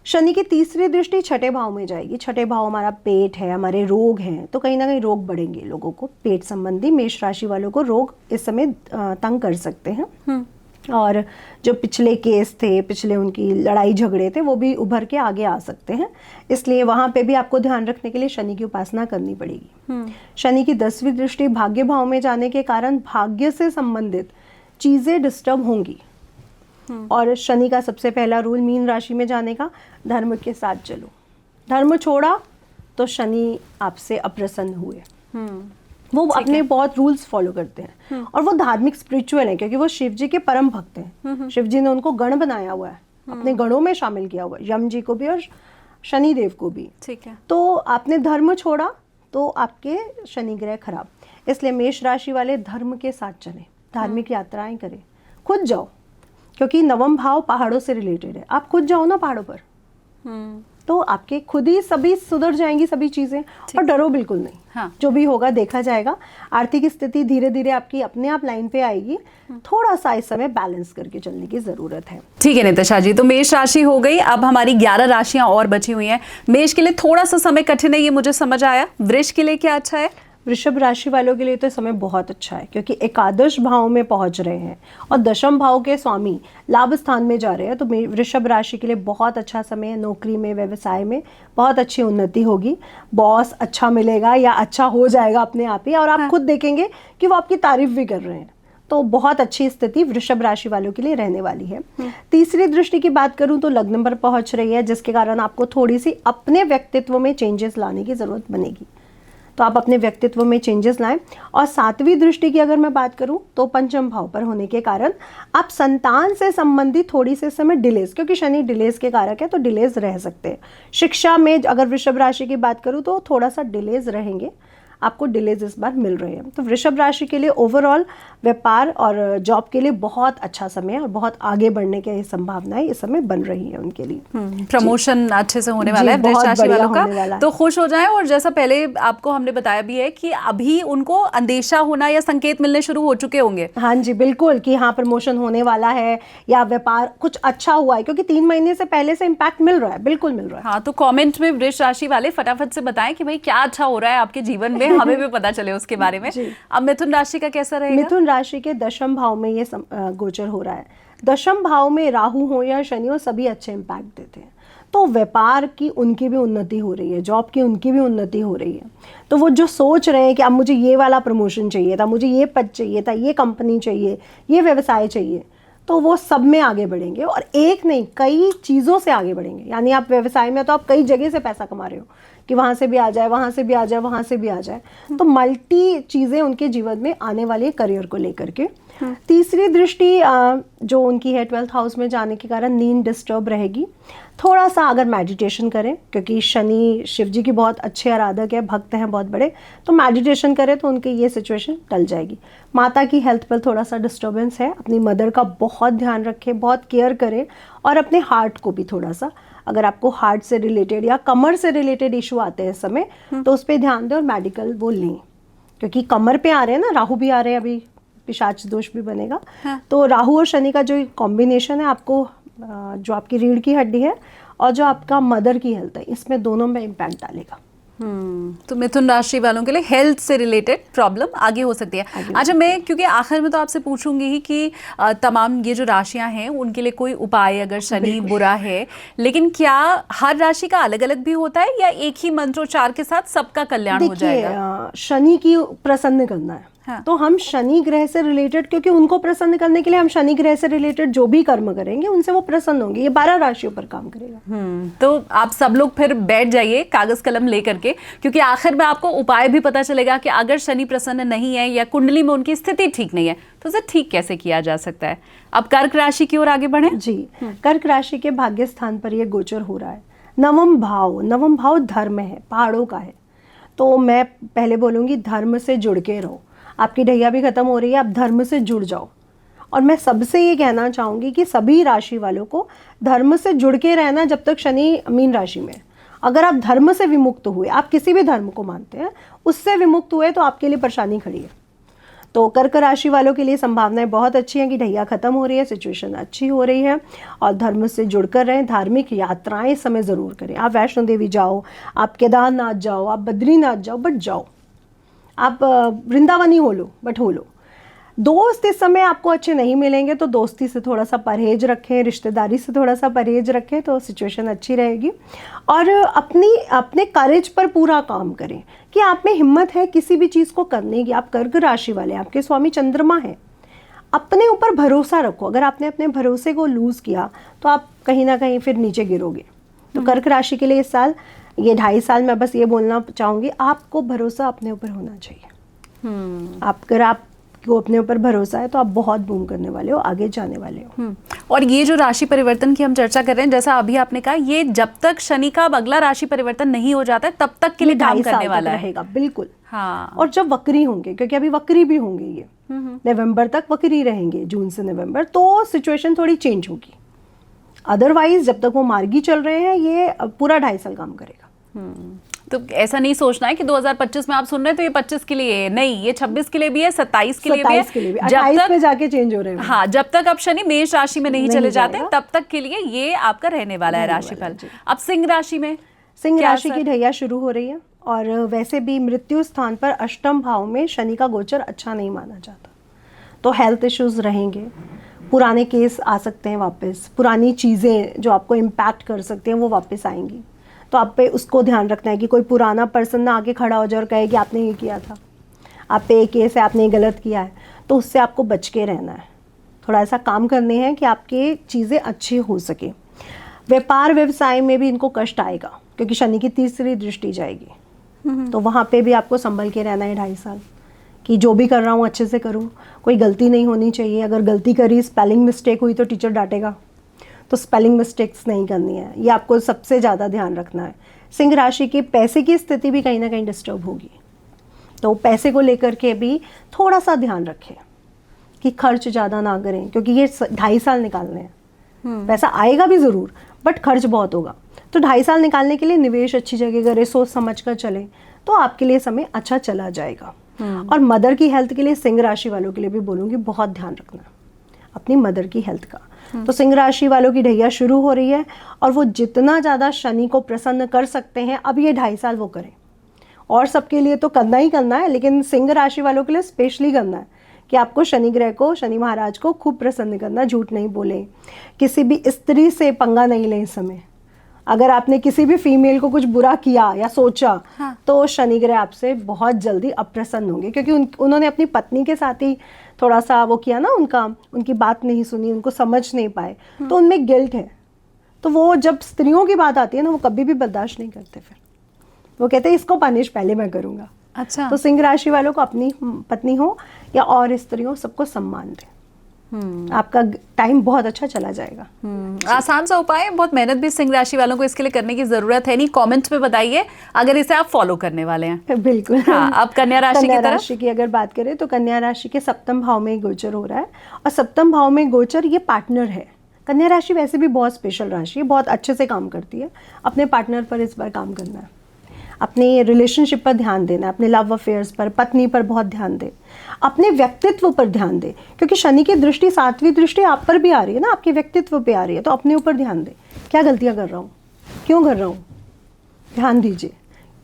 शनि की तीसरी दृष्टि छठे भाव में जाएगी। छठे भाव हमारा पेट है, हमारे रोग हैं, तो कहीं ना कहीं रोग बढ़ेंगे। लोगों को पेट संबंधी, मेष राशि वालों को रोग इस समय तंग कर सकते हैं। और जो पिछले केस थे, पिछले उनकी लड़ाई झगड़े थे, वो भी उभर के आगे आ सकते हैं। इसलिए वहाँ पे भी आपको ध्यान रखने के लिए शनि की उपासना करनी पड़ेगी। शनि की 10वीं दृष्टि भाग्य भाव में जाने के कारण भाग्य से संबंधित चीज़ें डिस्टर्ब होंगी। और शनि का सबसे पहला रूल मीन राशि में जाने का, धर्म के साथ चलो। धर्म छोड़ा तो शनि आपसे अप्रसन्न हुए। वो अपने बहुत रूल्स फॉलो करते हैं, और वो धार्मिक स्पिरिचुअल है, क्योंकि वो शिव जी के परम भक्त हैं। शिव जी ने उनको गण बनाया हुआ है, अपने गणों में शामिल किया हुआ है, यम जी को भी और शनि देव को भी। ठीक है। तो आपने धर्म छोड़ा तो आपके शनि ग्रह खराब। इसलिए मेष राशि वाले धर्म के साथ चलें, धार्मिक यात्राएं करें, खुद जाओ, क्योंकि नवम भाव पहाड़ों से रिलेटेड है। आप खुद जाओ ना पहाड़ों पर, तो आपके खुद ही सभी सुधर जाएंगी सभी चीजें, और डरो बिल्कुल नहीं। हाँ। जो भी होगा देखा जाएगा। आर्थिक स्थिति धीरे धीरे आपकी अपने आप लाइन पे आएगी। थोड़ा सा इस समय बैलेंस करके चलने की जरूरत है। ठीक है नितिशा जी, तो मेष राशि हो गई, अब हमारी 11 राशियां और बची हुई हैं। मेष के लिए थोड़ा सा समय कठिन है, ये मुझे समझ आया। वृष के लिए क्या अच्छा है? वृषभ राशि वालों के लिए तो समय बहुत अच्छा है, क्योंकि एकादश भाव में पहुंच रहे हैं और दशम भाव के स्वामी लाभ स्थान में जा रहे हैं। तो वृषभ राशि के लिए बहुत अच्छा समय है। नौकरी में, व्यवसाय में बहुत अच्छी उन्नति होगी। बॉस अच्छा मिलेगा या अच्छा हो जाएगा अपने आप ही, और आप खुद देखेंगे कि वो आपकी तारीफ भी कर रहे हैं। तो बहुत अच्छी स्थिति वृषभ राशि वालों के लिए रहने वाली है। तीसरी दृष्टि की बात करूं तो लग्न पर पहुंच रही है, जिसके कारण आपको थोड़ी सी अपने व्यक्तित्व में चेंजेस लाने की जरूरत बनेगी। तो आप अपने व्यक्तित्व में चेंजेस लाएं। और सातवीं दृष्टि की अगर मैं बात करूं तो पंचम भाव पर होने के कारण आप संतान से संबंधित थोड़ी से समय डिलेज, क्योंकि शनि डिलेज के कारक है तो डिलेज रह सकते हैं। शिक्षा में अगर वृषभ राशि की बात करूं तो थोड़ा सा डिलेज रहेंगे, आपको डिलेज इस बार मिल रहे हैं। तो वृषभ राशि के लिए ओवरऑल व्यापार और जॉब के लिए बहुत अच्छा समय है और बहुत आगे बढ़ने की संभावनाएं इस समय बन रही है उनके लिए। प्रमोशन अच्छे से होने वाला है वृष राशि वालों का, तो खुश हो जाएं। और जैसा पहले आपको हमने बताया भी है कि अभी उनको अंदेशा होना या संकेत मिलने शुरू हो चुके होंगे। हाँ जी बिल्कुल, कि हाँ प्रमोशन होने वाला है या व्यापार कुछ अच्छा हुआ है, क्योंकि 3 महीने से पहले से इम्पैक्ट मिल रहा है, बिल्कुल मिल रहा है। हाँ, तो कमेंट में वृष राशि वाले फटाफट से बताएं कि भाई क्या अच्छा हो रहा है आपके जीवन में, हमें भी पता चले उसके बारे में। अब मिथुन राशि का कैसा रहेगा? मिथुन राशि के दशम भाव में ये गोचर हो रहा है। दशम भाव में राहु हो या शनि हो, सभी अच्छे इम्पैक्ट देते हैं। तो व्यापार की उनकी भी उन्नति हो रही है, जॉब की उनकी भी उन्नति हो रही है। तो वो जो सोच रहे हैं कि अब मुझे ये वाला प्रमोशन चाहिए था, मुझे ये पद चाहिए था, ये कंपनी चाहिए, ये व्यवसाय चाहिए, तो वो सब में आगे बढ़ेंगे। और एक नहीं, कई चीज़ों से आगे बढ़ेंगे। यानी आप व्यवसाय में तो आप कई जगह से पैसा कमा रहे हो कि वहाँ से भी आ जाए, वहाँ से भी आ जाए, वहाँ से भी आ जाए। तो मल्टी चीज़ें उनके जीवन में आने वाली है करियर को लेकर के। तीसरी दृष्टि जो उनकी है 12th हाउस में जाने के कारण नींद डिस्टर्ब रहेगी। थोड़ा सा अगर मेडिटेशन करें, क्योंकि शनि शिव जी की बहुत अच्छे आराधक है, भक्त हैं बहुत बड़े, तो मेडिटेशन करें तो उनकी ये सिचुएशन टल जाएगी। माता की हेल्थ पर थोड़ा सा डिस्टर्बेंस है, अपनी मदर का बहुत ध्यान रखें, बहुत केयर करें। और अपने हार्ट को भी थोड़ा सा, अगर आपको हार्ट से रिलेटेड या कमर से रिलेटेड इशू आते हैं इस समय, तो उस पर ध्यान दें और मेडिकल वो लें, क्योंकि कमर पे आ रहे हैं ना, राहु भी आ रहे हैं, अभी पिशाच दोष भी बनेगा। हाँ। तो राहु और शनि का जो कॉम्बिनेशन है, आपको जो आपकी रीढ़ की हड्डी है और जो आपका मदर की हेल्थ है, इसमें दोनों में इम्पैक्ट डालेगा। तो मिथुन राशि वालों के लिए हेल्थ से रिलेटेड प्रॉब्लम आगे हो सकती है। अच्छा, मैं क्योंकि आखिर में तो आपसे पूछूंगी ही कि तमाम ये जो राशियां हैं उनके लिए कोई उपाय, अगर शनि बुरा है, लेकिन क्या हर राशि का अलग अलग भी होता है या एक ही मंत्रोच्चार के साथ सबका कल्याण हो जाएगा? शनि की प्रसन्न करना है। हाँ। तो हम शनि ग्रह से रिलेटेड, क्योंकि उनको प्रसन्न करने के लिए हम शनि ग्रह से रिलेटेड जो भी कर्म करेंगे उनसे वो प्रसन्न होंगे। ये 12 राशियों पर काम करेगा। तो आप सब लोग फिर बैठ जाइए कागज कलम लेकर के, क्योंकि आखिर में आपको उपाय भी पता चलेगा कि अगर शनि प्रसन्न नहीं है या कुंडली में उनकी स्थिति ठीक नहीं है तो उसे ठीक कैसे किया जा सकता है। अब कर्क राशि की ओर आगे बढ़े जी। कर्क राशि के भाग्य स्थान पर यह गोचर हो रहा है। नवम भाव धर्म है, पहाड़ों का है। तो मैं पहले बोलूंगी धर्म से जुड़ के रहो। आपकी ढैया भी खत्म हो रही है, आप धर्म से जुड़ जाओ। और मैं सबसे ये कहना चाहूँगी कि सभी राशि वालों को धर्म से जुड़ के रहना, जब तक शनि मीन राशि में। अगर आप धर्म से विमुक्त हुए, आप किसी भी धर्म को मानते हैं, उससे विमुक्त हुए तो आपके लिए परेशानी खड़ी है। तो कर्क राशि वालों के लिए संभावनाएं बहुत अच्छी हैं कि ढैया खत्म हो रही है, सिचुएशन अच्छी हो रही है और धर्म से जुड़कर रहें। धार्मिक यात्राएं इस समय ज़रूर करें। आप वैष्णो देवी जाओ, आप केदारनाथ जाओ, आप बद्रीनाथ जाओ, बट जाओ। आप वृंदावन ही हो लो, बट हो लो। दोस्त इस समय आपको अच्छे नहीं मिलेंगे, तो दोस्ती से थोड़ा सा परहेज रखें, रिश्तेदारी से थोड़ा सा परहेज रखें, तो सिचुएशन अच्छी रहेगी। और अपने करेज पर पूरा काम करें कि आप में हिम्मत है किसी भी चीज़ को करने की। आप कर्क राशि वाले, आपके स्वामी चंद्रमा है, अपने ऊपर भरोसा रखो। अगर आपने अपने भरोसे को लूज़ किया तो आप कहीं ना कहीं फिर नीचे गिरोगे। तो कर्क राशि के लिए इस साल, ये 2.5 साल में बस ये बोलना चाहूँगी, आपको भरोसा अपने ऊपर होना चाहिए। अगर आपको अपने ऊपर भरोसा है तो आप बहुत बूम करने वाले हो, आगे जाने वाले हो। और ये जो राशि परिवर्तन की हम चर्चा कर रहे हैं, जैसा अभी आपने कहा, ये जब तक शनि का अगला राशि परिवर्तन नहीं हो जाता है तब तक के लिए काम करने वाला रहेगा। बिल्कुल। हाँ। और जब वक्री होंगे, क्योंकि अभी वक्री भी होंगे, ये नवंबर तक वक्री रहेंगे, जून से नवंबर, तो सिचुएशन थोड़ी चेंज होगी। अदरवाइज जब तक वो मार्गी चल रहे हैं, ये पूरा 2.5 साल काम करेगा। तो ऐसा नहीं सोचना है कि 2025 में आप सुन रहे हैं तो ये 25 के लिए है, नहीं, ये 26 के लिए भी है, 27 के लिए भी है, 28 में जाके चेंज हो रहे हैं। हाँ, जब तक आप शनि मेष राशि में नहीं चले जाते तब तक के लिए ये आपका रहने वाला है राशिफल। अब सिंह राशि में, सिंह राशि की ढैया शुरू हो रही है और वैसे भी मृत्यु स्थान पर अष्टम भाव में शनि का गोचर अच्छा नहीं माना जाता। तो हेल्थ इश्यूज रहेंगे, पुराने केस आ सकते हैं वापस, पुरानी चीज़ें जो आपको इम्पैक्ट कर सकते हैं वो वापस आएंगी। तो आप पे उसको ध्यान रखना है कि कोई पुराना पर्सन ना आके खड़ा हो जाए और कहे कि आपने ये किया था, आप पे ये केस है, आपने ये गलत किया है। तो उससे आपको बच के रहना है, थोड़ा ऐसा काम करने हैं कि आपके चीज़ें अच्छी हो सके। व्यापार व्यवसाय में भी इनको कष्ट आएगा क्योंकि शनि की तीसरी दृष्टि जाएगी। तो वहाँ पे भी आपको संभल के रहना है 2.5 साल कि जो भी कर रहा हूँ अच्छे से करूँ, कोई गलती नहीं होनी चाहिए। अगर गलती करी, स्पेलिंग मिस्टेक हुई तो टीचर डांटेगा, तो स्पेलिंग मिस्टेक्स नहीं करनी है, ये आपको सबसे ज़्यादा ध्यान रखना है। सिंह राशि की पैसे की स्थिति भी कहीं ना कहीं डिस्टर्ब होगी, तो पैसे को लेकर के भी थोड़ा सा ध्यान रखें कि खर्च ज़्यादा ना करें क्योंकि ये 2.5 साल निकालने हैं। पैसा आएगा भी ज़रूर बट खर्च बहुत होगा, तो 2.5 साल निकालने के लिए निवेश अच्छी जगह करें, सोच समझ कर चले तो आपके लिए समय अच्छा चला जाएगा। और मदर की हेल्थ के लिए सिंह राशि वालों के लिए भी बोलूँगी बहुत ध्यान रखना अपनी मदर की हेल्थ का। तो सिंह राशि वालों की ढैया शुरू हो रही है और वो जितना ज़्यादा शनि को प्रसन्न कर सकते हैं अब ये 2.5 साल वो करें। और सबके लिए तो करना ही करना है, लेकिन सिंह राशि वालों के लिए स्पेशली करना है कि आपको शनि ग्रह को, शनि महाराज को खूब प्रसन्न करना। झूठ नहीं बोले, किसी भी स्त्री से पंगा नहीं लें इस समय। अगर आपने किसी भी फीमेल को कुछ बुरा किया या सोचा तो शनि ग्रह आपसे बहुत जल्दी अप्रसन्न होंगे क्योंकि उन्होंने अपनी पत्नी के साथ ही थोड़ा सा वो किया ना, उनकी बात नहीं सुनी, उनको समझ नहीं पाए, तो उनमें गिल्ट है। तो वो जब स्त्रियों की बात आती है ना, वो कभी भी बर्दाश्त नहीं करते, फिर वो कहते हैं इसको पनिश पहले मैं करूँगा। अच्छा। तो सिंह राशि वालों को अपनी पत्नी हो या और स्त्री हो, सबको सम्मान दें। आपका टाइम बहुत अच्छा चला जाएगा। आसान सा उपाय, बहुत मेहनत भी सिंह राशि वालों को इसके लिए करने की जरूरत है नहीं। कमेंट्स में बताइए अगर इसे आप फॉलो करने वाले हैं। बिल्कुल। हाँ, अब कन्या राशि की तरफ। राशि की अगर बात करें तो कन्या राशि के सप्तम भाव में गोचर हो रहा है और सप्तम भाव में गोचर ये पार्टनर है। कन्या राशि वैसे भी बहुत स्पेशल राशि है, बहुत अच्छे से काम करती है। अपने पार्टनर पर इस बार काम करना है, अपने रिलेशनशिप पर ध्यान देना है, अपने लव अफेयर्स पर, पत्नी पर बहुत ध्यान दें, अपने व्यक्तित्व पर ध्यान दें क्योंकि शनि की दृष्टि, 7वीं दृष्टि आप पर भी आ रही है ना, आपके व्यक्तित्व पे आ रही है। तो अपने ऊपर ध्यान दें, क्या गलतियां कर रहा हूँ, क्यों कर रहा हूँ, ध्यान दीजिए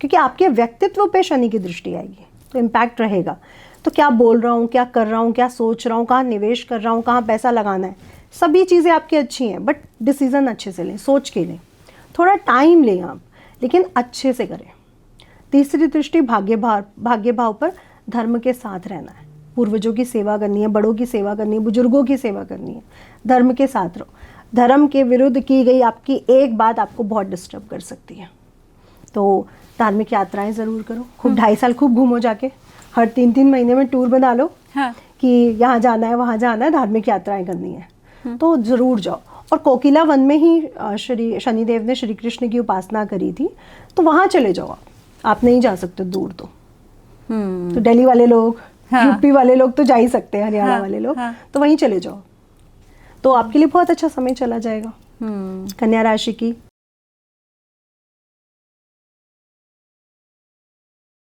क्योंकि आपके व्यक्तित्व पे शनि की दृष्टि आएगी तो इम्पैक्ट रहेगा। तो क्या बोल रहा हूँ, क्या कर रहा हूँ, क्या सोच रहा हूँ, कहाँ निवेश कर रहा हूँ, कहाँ पैसा लगाना है, सभी चीज़ें आपकी अच्छी हैं बट डिसीज़न अच्छे से लें, सोच के लें, थोड़ा टाइम लें आप, लेकिन अच्छे से करें। तीसरी दृष्टि भाग्य भाव पर धर्म के साथ रहना है, पूर्वजों की सेवा करनी है, बड़ों की सेवा करनी है, बुजुर्गों की सेवा करनी है, धर्म के साथ रहो। धर्म के विरुद्ध की गई आपकी एक बात आपको बहुत डिस्टर्ब कर सकती है, तो धार्मिक यात्राएं ज़रूर करो। खूब 2.5 साल खूब घूमो, जाके हर 3-3 महीने में टूर बना लो। हाँ। कि यहाँ जाना है, वहाँ जाना है, धार्मिक यात्राएं करनी है तो ज़रूर जाओ। और कोकिला वन में ही श्री शनिदेव ने श्री कृष्ण की उपासना करी थी, तो वहाँ चले जाओ आप नहीं जा सकते दूर तो दिल्ली वाले लोग, यूपी वाले लोग तो जा ही सकते हैं, हरियाणा वाले लोग तो वहीं चले जाओ, तो आपके लिए बहुत अच्छा समय चला जाएगा। कन्या राशि की